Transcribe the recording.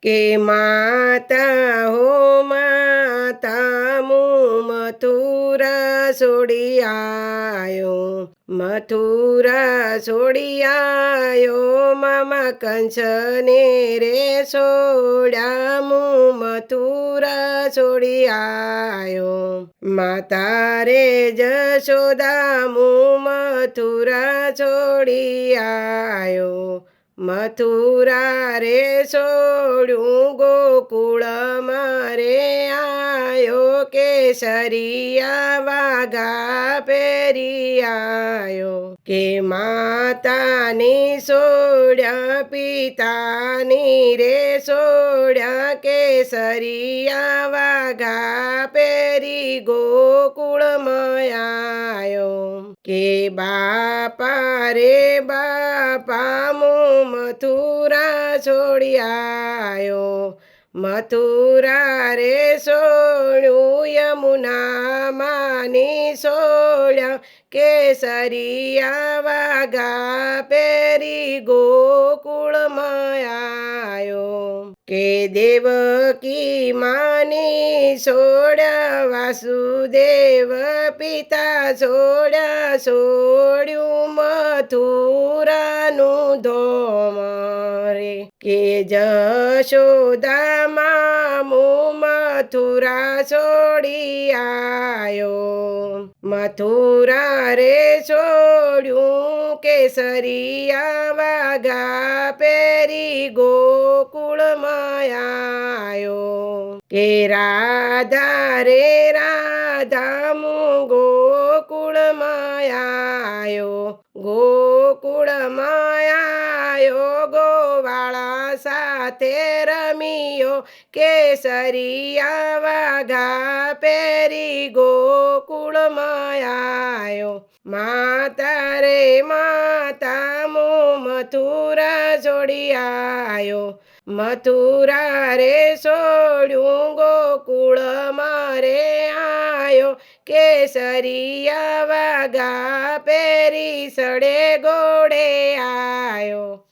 કે માતા હો માતા હું મથુરા છોડી આયો, મથુરા છોડી આયો, મામા કંસને રે છોડ્યા હું મથુરા છોડી આયો, માતા રે જશોદા હું મથુરા છોડી આયો, મથુરા રે છોડ્યું ગોકુળમાં રે આયો, કેસરિયા વાઘા પહેરી આયો, કે માતાની છોડ્યા પિતાની રે છોડ્યા, કેસરિયા વાઘા પહેરી ગોકુળમાં આયો, કે બાપા રે બાપા હું મથુરા છોડી આયો, મથુરા રે છોડ્યું યમુના માની છોડ્યા, કેસરિયા વાઘા પહેરી ગોકુળમાં આયો, કે દેવકી માની છોડ્યા વાસુદેવ પિતા છોડ્યા, છોડ્યું મથુરાનું ધોમ રે, કે જશોદા હું મથુરા છોડી આયો, મથુરા રે છોડ્યું કેસરિયા વાઘા પહેરી ગોકુળમાં આયો, કે રાધા રે રાધા હું ગોકુળમાં આયો, ગોકુળમાં આયો, ગોવાળા સાથે રમ્યો, કેસરિયા વાઘા પહેરી ગોકુળમાં આયો, માતા રે માતા હું મથુરા છોડી આયો, મથુરા રે છોડ્યું ગોકુળમાં રે આયો, કેસરિયા વાઘા પહેરી સડે ઘોડે આયો.